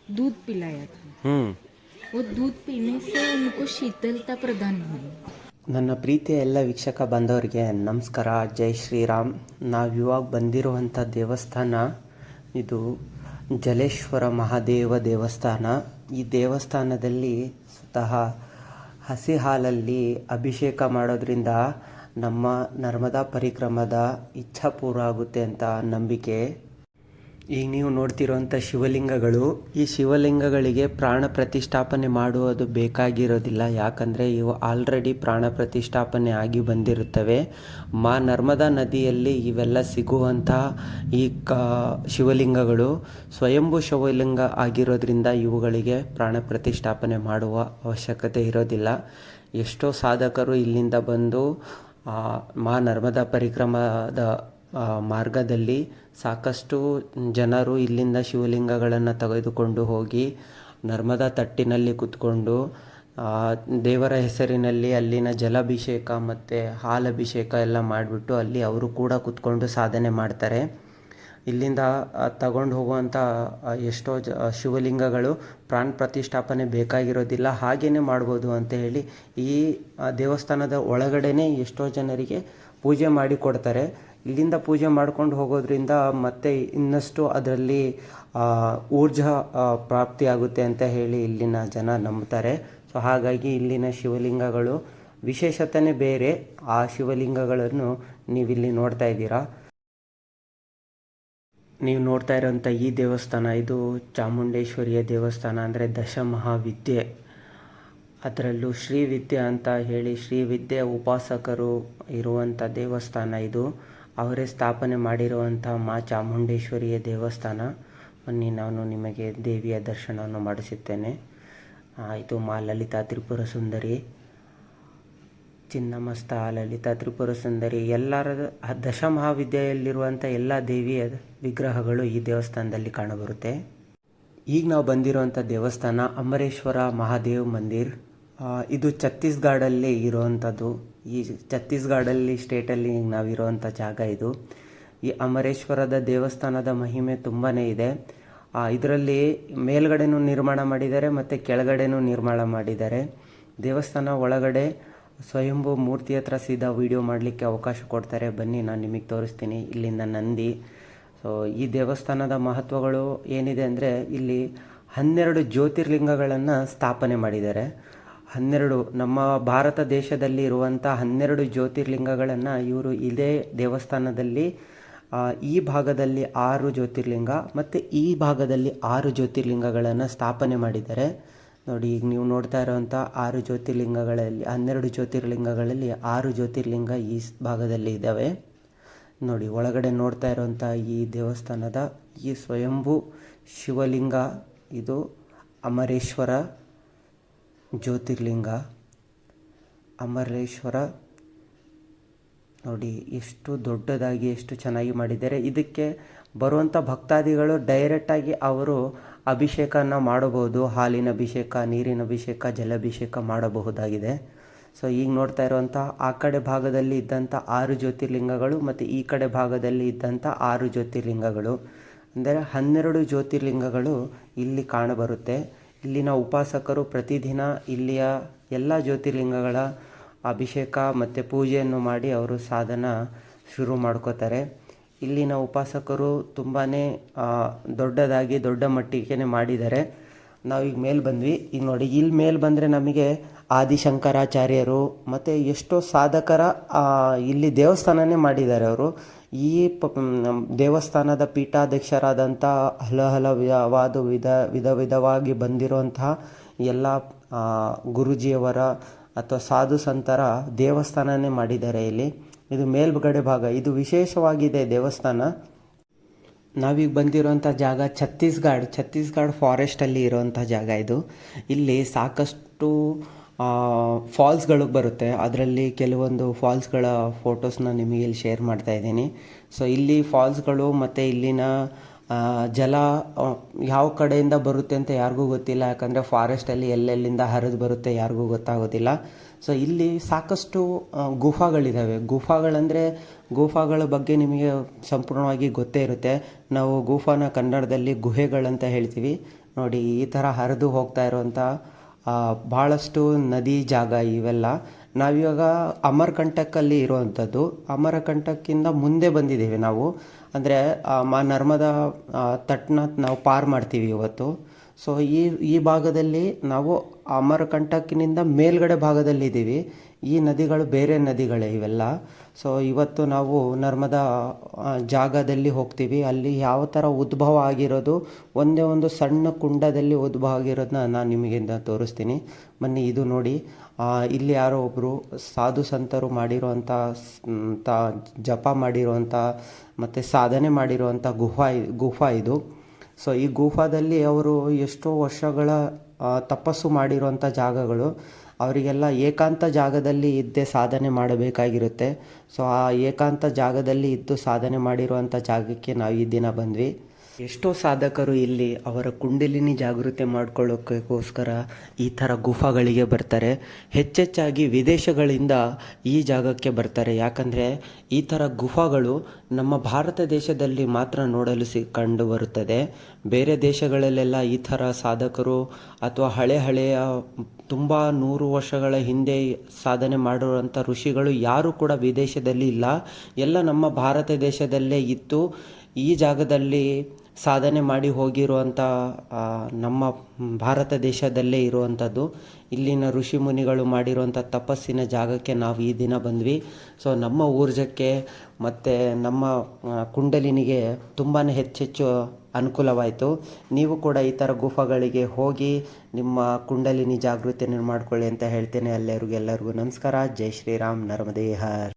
दूध पिलाया था। वो दूध पीने से उनको शीतलता प्रदान हुई। ನನ್ನ ಪ್ರೀತಿಯ ಎಲ್ಲ ವೀಕ್ಷಕ ಬಾಂಧವರಿಗೆ ನಮಸ್ಕಾರ, ಜೈ ಶ್ರೀರಾಮ್. ನಾವು ಇವಾಗ ಬಂದಿರುವಂಥ ದೇವಸ್ಥಾನ ಇದು ಜಲೇಶ್ವರ ಮಹಾದೇವ ದೇವಸ್ಥಾನ. ಈ ದೇವಸ್ಥಾನದಲ್ಲಿ ಸ್ವತಃ ಹಸಿ ಹಾಲಲ್ಲಿ ಅಭಿಷೇಕ ಮಾಡೋದ್ರಿಂದ ನಮ್ಮ ನರ್ಮದಾ ಪರಿಕ್ರಮದ ಇಚ್ಛಾ ಪೂರ್ಣ ಆಗುತ್ತೆ ಅಂತ ನಂಬಿಕೆ. ಈಗ ನೀವು ನೋಡ್ತಿರೋಂಥ ಶಿವಲಿಂಗಗಳು, ಈ ಶಿವಲಿಂಗಗಳಿಗೆ ಪ್ರಾಣ ಪ್ರತಿಷ್ಠಾಪನೆ ಮಾಡುವುದು ಬೇಕಾಗಿರೋದಿಲ್ಲ. ಯಾಕಂದರೆ ಇವು ಆಲ್ರೆಡಿ ಪ್ರಾಣ ಪ್ರತಿಷ್ಠಾಪನೆ ಆಗಿ ಬಂದಿರುತ್ತವೆ. ನರ್ಮದಾ ನದಿಯಲ್ಲಿ ಇವೆಲ್ಲ ಸಿಗುವಂಥ ಈ ಶಿವಲಿಂಗಗಳು ಸ್ವಯಂಭೂ ಶಿವಲಿಂಗ ಆಗಿರೋದ್ರಿಂದ ಇವುಗಳಿಗೆ ಪ್ರಾಣ ಪ್ರತಿಷ್ಠಾಪನೆ ಮಾಡುವ ಅವಶ್ಯಕತೆ ಇರೋದಿಲ್ಲ. ಎಷ್ಟೋ ಸಾಧಕರು ಇಲ್ಲಿಂದ ಬಂದು ನರ್ಮದಾ ಪರಿಕ್ರಮದ ಮಾರ್ಗದಲ್ಲಿ ಸಾಕಷ್ಟು ಜನರು ಇಲ್ಲಿಂದ ಶಿವಲಿಂಗಗಳನ್ನು ತೆಗೆದುಕೊಂಡು ಹೋಗಿ ನರ್ಮದಾ ತಟ್ಟಿನಲ್ಲಿ ಕೂತ್ಕೊಂಡು ದೇವರ ಹೆಸರಿನಲ್ಲಿ ಅಲ್ಲಿನ ಜಲಾಭಿಷೇಕ ಮತ್ತು ಹಾಲಭಿಷೇಕ ಎಲ್ಲ ಮಾಡಿಬಿಟ್ಟು ಅಲ್ಲಿ ಅವರು ಕೂಡ ಕೂತ್ಕೊಂಡು ಸಾಧನೆ ಮಾಡ್ತಾರೆ. ಇಲ್ಲಿಂದ ತಗೊಂಡು ಹೋಗುವಂಥ ಎಷ್ಟೋ ಶಿವಲಿಂಗಗಳು ಪ್ರಾಣ ಪ್ರತಿಷ್ಠಾಪನೆ ಬೇಕಾಗಿರೋದಿಲ್ಲ, ಹಾಗೇ ಮಾಡ್ಬೋದು ಅಂತ ಹೇಳಿ ಈ ದೇವಸ್ಥಾನದ ಒಳಗಡೆನೇ ಎಷ್ಟೋ ಜನರಿಗೆ ಪೂಜೆ ಮಾಡಿ ಕೊಡ್ತಾರೆ. ಇಲ್ಲಿಂದ ಪೂಜೆ ಮಾಡ್ಕೊಂಡು ಹೋಗೋದ್ರಿಂದ ಮತ್ತೆ ಇನ್ನಷ್ಟು ಅದರಲ್ಲಿ ಊರ್ಜಾ ಪ್ರಾಪ್ತಿಯಾಗುತ್ತೆ ಅಂತ ಹೇಳಿ ಇಲ್ಲಿನ ಜನ ನಂಬ್ತಾರೆ. ಸೊ ಹಾಗಾಗಿ ಇಲ್ಲಿನ ಶಿವಲಿಂಗಗಳು ವಿಶೇಷತೆಯೇ ಬೇರೆ. ಆ ಶಿವಲಿಂಗಗಳನ್ನು ನೀವಿಲ್ಲಿ ನೋಡ್ತಾ ಇದ್ದೀರಾ. ನೀವು ನೋಡ್ತಾ ಇರೋಂಥ ಈ ದೇವಸ್ಥಾನ ಇದು ಚಾಮುಂಡೇಶ್ವರಿಯ ದೇವಸ್ಥಾನ, ಅಂದರೆ ದಶಮಹಾವಿದ್ಯೆ. ಅದರಲ್ಲೂ ಶ್ರೀವಿದ್ಯೆ ಅಂತ ಹೇಳಿ ಶ್ರೀವಿದ್ಯೆ ಉಪಾಸಕರು ಇರುವಂಥ ದೇವಸ್ಥಾನ ಇದು. ಅವರೇ ಸ್ಥಾಪನೆ ಮಾಡಿರುವಂಥ ಚಾಮುಂಡೇಶ್ವರಿಯ ದೇವಸ್ಥಾನ. ಬನ್ನಿ, ನಾನು ನಿಮಗೆ ದೇವಿಯ ದರ್ಶನವನ್ನು ಮಾಡಿಸುತ್ತೇನೆ. ಇದು ಲಲಿತಾ ತ್ರಿಪುರ ಸುಂದರಿ, ಚಿನ್ನಮಸ್ತ ಲಲಿತಾ ತ್ರಿಪುರ ಸುಂದರಿ. ಎಲ್ಲರ ದಶಮಹಾವಿದ್ಯೆಯಲ್ಲಿರುವಂಥ ಎಲ್ಲ ದೇವಿಯ ವಿಗ್ರಹಗಳು ಈ ದೇವಸ್ಥಾನದಲ್ಲಿ ಕಾಣಬರುತ್ತೆ. ಈಗ ನಾವು ಬಂದಿರುವಂಥ ದೇವಸ್ಥಾನ ಅಮರೇಶ್ವರ ಮಹಾದೇವ್ ಮಂದಿರ್. ಇದು ಛತ್ತೀಸ್ಗಢಲ್ಲಿ ಇರುವಂಥದ್ದು. ಈ ಛತ್ತೀಸ್ಗಢಲ್ಲಿ ಸ್ಟೇಟಲ್ಲಿ ನಾವಿರುವಂಥ ಜಾಗ ಇದು. ಈ ಅಮರೇಶ್ವರದ ದೇವಸ್ಥಾನದ ಮಹಿಮೆ ತುಂಬಾ ಇದೆ. ಇದರಲ್ಲಿ ಮೇಲ್ಗಡೆನೂ ನಿರ್ಮಾಣ ಮಾಡಿದ್ದಾರೆ ಮತ್ತು ಕೆಳಗಡೆನೂ ನಿರ್ಮಾಣ ಮಾಡಿದ್ದಾರೆ. ದೇವಸ್ಥಾನ ಒಳಗಡೆ ಸ್ವಯಂಭೂ ಮೂರ್ತಿ ಹತ್ರ ಸೀದಾ ವಿಡಿಯೋ ಮಾಡಲಿಕ್ಕೆ ಅವಕಾಶ ಕೊಡ್ತಾರೆ. ಬನ್ನಿ, ನಾನು ನಿಮಗೆ ತೋರಿಸ್ತೀನಿ. ಇಲ್ಲಿಂದ ನಂದಿ. ಸೊ ಈ ದೇವಸ್ಥಾನದ ಮಹತ್ವಗಳು ಏನಿದೆ ಅಂದರೆ ಇಲ್ಲಿ 12 ಜ್ಯೋತಿರ್ಲಿಂಗಗಳನ್ನು ಸ್ಥಾಪನೆ ಮಾಡಿದ್ದಾರೆ. 12 ನಮ್ಮ ಭಾರತ ದೇಶದಲ್ಲಿ ಇರುವಂಥ 12 ಜ್ಯೋತಿರ್ಲಿಂಗಗಳನ್ನು ಇವರು ಇದೇ ದೇವಸ್ಥಾನದಲ್ಲಿ ಈ ಭಾಗದಲ್ಲಿ 6 ಜ್ಯೋತಿರ್ಲಿಂಗ ಮತ್ತು ಈ ಭಾಗದಲ್ಲಿ 6 ಜ್ಯೋತಿರ್ಲಿಂಗಗಳನ್ನು ಸ್ಥಾಪನೆ ಮಾಡಿದ್ದಾರೆ. ನೋಡಿ, ಈಗ ನೀವು ನೋಡ್ತಾ ಇರೋವಂಥ 6 ಜ್ಯೋತಿರ್ಲಿಂಗಗಳಲ್ಲಿ 12 ಜ್ಯೋತಿರ್ಲಿಂಗಗಳಲ್ಲಿ 6 ಜ್ಯೋತಿರ್ಲಿಂಗ ಈ ಭಾಗದಲ್ಲಿ ಇದ್ದಾವೆ. ನೋಡಿ, ಒಳಗಡೆ ನೋಡ್ತಾ ಇರೋವಂಥ ಈ ದೇವಸ್ಥಾನದ ಈ ಸ್ವಯಂಭೂ ಶಿವಲಿಂಗ ಇದು ಅಮರೇಶ್ವರ ಜ್ಯೋತಿರ್ಲಿಂಗ. ಅಮರೇಶ್ವರ ನೋಡಿ ಎಷ್ಟು ದೊಡ್ಡದಾಗಿ ಎಷ್ಟು ಚೆನ್ನಾಗಿ ಮಾಡಿದ್ದಾರೆ. ಇದಕ್ಕೆ ಬರುವಂಥ ಭಕ್ತಾದಿಗಳು ಡೈರೆಕ್ಟಾಗಿ ಅವರು ಅಭಿಷೇಕನ ಮಾಡಬಹುದು. ಹಾಲಿನ ಅಭಿಷೇಕ, ನೀರಿನ ಅಭಿಷೇಕ, ಜಲಾಭಿಷೇಕ ಮಾಡಬಹುದಾಗಿದೆ. ಸೊ ಈಗ ನೋಡ್ತಾ ಇರುವಂಥ ಆ ಕಡೆ ಭಾಗದಲ್ಲಿ ಇದ್ದಂಥ 6 ಜ್ಯೋತಿರ್ಲಿಂಗಗಳು ಮತ್ತು ಈ ಕಡೆ ಭಾಗದಲ್ಲಿ ಇದ್ದಂಥ 6 ಜ್ಯೋತಿರ್ಲಿಂಗಗಳು, ಅಂದರೆ 12 ಜ್ಯೋತಿರ್ಲಿಂಗಗಳು ಇಲ್ಲಿ ಕಾಣಬರುತ್ತೆ. ಇಲ್ಲಿನ ಉಪಾಸಕರು ಪ್ರತಿದಿನ ಇಲ್ಲಿಯ ಎಲ್ಲ ಜ್ಯೋತಿರ್ಲಿಂಗಗಳ ಅಭಿಷೇಕ ಮತ್ತು ಪೂಜೆಯನ್ನು ಮಾಡಿ ಅವರು ಸಾಧನ ಶುರು ಮಾಡ್ಕೋತಾರೆ. ಇಲ್ಲಿನ ಉಪಾಸಕರು ತುಂಬಾ ದೊಡ್ಡದಾಗಿ ದೊಡ್ಡ ಮಟ್ಟಿಗೆ ಮಾಡಿದ್ದಾರೆ. ನಾವೀಗ ಮೇಲೆ ಬಂದ್ವಿ. ಈಗ ನೋಡಿ, ಇಲ್ಲಿ ಮೇಲೆ ಬಂದರೆ ನಮಗೆ ಆದಿಶಂಕರಾಚಾರ್ಯರು ಮತ್ತು ಎಷ್ಟೋ ಸಾಧಕರ ಇಲ್ಲಿ ದೇವಸ್ಥಾನನೇ ಮಾಡಿದ್ದಾರೆ ಅವರು. ಈ ದೇವಸ್ಥಾನದ ಪೀಠಾಧ್ಯಕ್ಷರಾದಂಥ ವಿಧವಾಗಿ ಬಂದಿರುವಂತಹ ಎಲ್ಲ ಗುರುಜಿಯವರ ಅಥವಾ ಸಾಧು ಸಂತರ ದೇವಸ್ಥಾನನೇ ಮಾಡಿದ್ದಾರೆ ಇಲ್ಲಿ. ಇದು ಮೇಲ್ಗಡೆ ಭಾಗ, ಇದು ವಿಶೇಷವಾಗಿದೆ ದೇವಸ್ಥಾನ. ನಾವೀಗ ಬಂದಿರೋಂಥ ಜಾಗ ಛತ್ತೀಸ್ಗಢ ಫಾರೆಸ್ಟಲ್ಲಿ ಇರೋವಂಥ ಜಾಗ ಇದು. ಇಲ್ಲಿ ಸಾಕಷ್ಟು ಫಾಲ್ಸ್ಗಳು ಬರುತ್ತೆ. ಅದರಲ್ಲಿ ಕೆಲವೊಂದು ಫಾಲ್ಸ್ಗಳ ಫೋಟೋಸ್ನ ನಿಮಗೆ ಇಲ್ಲಿ ಶೇರ್ ಮಾಡ್ತಾ ಇದ್ದೀನಿ. ಸೊ ಇಲ್ಲಿ ಫಾಲ್ಸ್ಗಳು ಮತ್ತು ಇಲ್ಲಿನ ಜಲ ಯಾವ ಕಡೆಯಿಂದ ಬರುತ್ತೆ ಅಂತ ಯಾರಿಗೂ ಗೊತ್ತಿಲ್ಲ. ಯಾಕಂದರೆ ಫಾರೆಸ್ಟಲ್ಲಿ ಎಲ್ಲೆಲ್ಲಿಂದ ಹರಿದು ಬರುತ್ತೆ ಯಾರಿಗೂ ಗೊತ್ತಾಗೋದಿಲ್ಲ. ಸೊ ಇಲ್ಲಿ ಸಾಕಷ್ಟು ಗುಫಾಗಳಿದ್ದಾವೆ. ಗುಫಾಗಳ ಬಗ್ಗೆ ನಿಮಗೆ ಸಂಪೂರ್ಣವಾಗಿ ಗೊತ್ತೇ ಇರುತ್ತೆ. ನಾವು ಗುಫಾನ ಕನ್ನಡದಲ್ಲಿ ಗುಹೆಗಳಂತ ಹೇಳ್ತೀವಿ. ನೋಡಿ ಈ ಥರ ಹರಿದು ಹೋಗ್ತಾ ಇರುವಂಥ ಭಾಳಷ್ಟು ನದಿ ಜಾಗ ಇವೆಲ್ಲ. ನಾವಿವಾಗ ಅಮರ್ಕಂಟಕಲ್ಲಿ ಇರುವಂಥದ್ದು. ಅಮರಕಂಟಕ್ಕಿಂತ ಮುಂದೆ ಬಂದಿದ್ದೀವಿ ನಾವು. ಅಂದರೆ ನರ್ಮದಾ ತಟನ ನಾವು ಪಾರು ಮಾಡ್ತೀವಿ ಇವತ್ತು. ಸೊ ಈ ಭಾಗದಲ್ಲಿ ನಾವು ಅಮರಕಂಟಕ್ಕಿನಿಂದ ಮೇಲ್ಗಡೆ ಭಾಗದಲ್ಲಿದ್ದೀವಿ. ಈ ನದಿಗಳು ಬೇರೆ ನದಿಗಳೇ ಇವೆಲ್ಲ. ಸೊ ಇವತ್ತು ನಾವು ನರ್ಮದಾ ಜಾಗದಲ್ಲಿ ಹೋಗ್ತೀವಿ. ಅಲ್ಲಿ ಯಾವ ಥರ ಉದ್ಭವ ಆಗಿರೋದು, ಒಂದೇ ಒಂದು ಸಣ್ಣ ಕುಂಡದಲ್ಲಿ ಉದ್ಭವ ಆಗಿರೋದನ್ನ ನಾನು ನಿಮಗಿಂದ ತೋರಿಸ್ತೀನಿ. ಬನ್ನಿ, ಇದು ನೋಡಿ. ಇಲ್ಲಿ ಯಾರೋ ಒಬ್ಬರು ಸಾಧು ಸಂತರು ಮಾಡಿರುವಂಥ ಜಪ ಮಾಡಿರುವಂಥ ಮತ್ತು ಸಾಧನೆ ಮಾಡಿರುವಂಥ ಗುಫಾ ಇದು. ಸೊ ಈ ಗುಫಾದಲ್ಲಿ ಅವರು ಎಷ್ಟೋ ವರ್ಷಗಳ ತಪಸ್ಸು ಮಾಡಿರುವಂಥ ಜಾಗಗಳು. ಅವರಿಗೆಲ್ಲ ಏಕಾಂತ ಜಾಗದಲ್ಲಿ ಇದ್ದೇ ಸಾಧನೆ ಮಾಡಬೇಕಾಗಿರುತ್ತೆ. ಸೊ ಆ ಏಕಾಂತ ಜಾಗದಲ್ಲಿ ಇದ್ದು ಸಾಧನೆ ಮಾಡಿರುವಂಥ ಜಾಗಕ್ಕೆ ನಾವು ಈ ದಿನ ಬಂದ್ವಿ. ಎಷ್ಟೋ ಸಾಧಕರು ಇಲ್ಲಿ ಅವರ ಕುಂಡಲಿನಿ ಜಾಗೃತಿ ಮಾಡ್ಕೊಳ್ಳೋಕ್ಕೋಸ್ಕರ ಈ ಥರ ಗುಫಾಗಳಿಗೆ ಬರ್ತಾರೆ. ಹೆಚ್ಚೆಚ್ಚಾಗಿ ವಿದೇಶಗಳಿಂದ ಈ ಜಾಗಕ್ಕೆ ಬರ್ತಾರೆ. ಯಾಕಂದರೆ ಈ ಥರ ಗುಫಾಗಳು ನಮ್ಮ ಭಾರತ ದೇಶದಲ್ಲಿ ಮಾತ್ರ ನೋಡಲು ಕಂಡು ಬರುತ್ತದೆ. ಬೇರೆ ದೇಶಗಳಲ್ಲೆಲ್ಲ ಈ ಥರ ಸಾಧಕರು ಅಥವಾ ಹಳೆಯ ತುಂಬ 100 ವರ್ಷಗಳ ಹಿಂದೆ ಸಾಧನೆ ಮಾಡಿರುವಂಥ ಋಷಿಗಳು ಯಾರೂ ಕೂಡ ವಿದೇಶದಲ್ಲಿ ಇಲ್ಲ. ಎಲ್ಲ ನಮ್ಮ ಭಾರತ ದೇಶದಲ್ಲೇ ಇದ್ದು ಈ ಜಾಗದಲ್ಲಿ ಸಾಧನೆ ಮಾಡಿ ಹೋಗಿರುವಂಥ ನಮ್ಮ ಭಾರತ ದೇಶದಲ್ಲೇ ಇರುವಂಥದ್ದು. ಇಲ್ಲಿನ ಋಷಿ ಮುನಿಗಳು ಮಾಡಿರುವಂಥ ತಪಸ್ಸಿನ ಜಾಗಕ್ಕೆ ನಾವು ಈ ದಿನ ಬಂದ್ವಿ. ಸೊ ನಮ್ಮ ಊರ್ಜಕ್ಕೆ ಮತ್ತು ನಮ್ಮ ಕುಂಡಲಿನಿಗೆ ತುಂಬಾ ಹೆಚ್ಚೆಚ್ಚು ಅನುಕೂಲವಾಯಿತು. ನೀವು ಕೂಡ ಈ ಥರ ಗುಫಾಗಳಿಗೆ ಹೋಗಿ ನಿಮ್ಮ ಕುಂಡಲಿನಿ ಜಾಗೃತಿಯನ್ನು ಮಾಡ್ಕೊಳ್ಳಿ ಅಂತ ಹೇಳ್ತೇನೆ. ಎಲ್ಲರಿಗೂ ನಮಸ್ಕಾರ. ಜೈ ಶ್ರೀರಾಮ್. ನರ್ಮದೇ ಹರ್.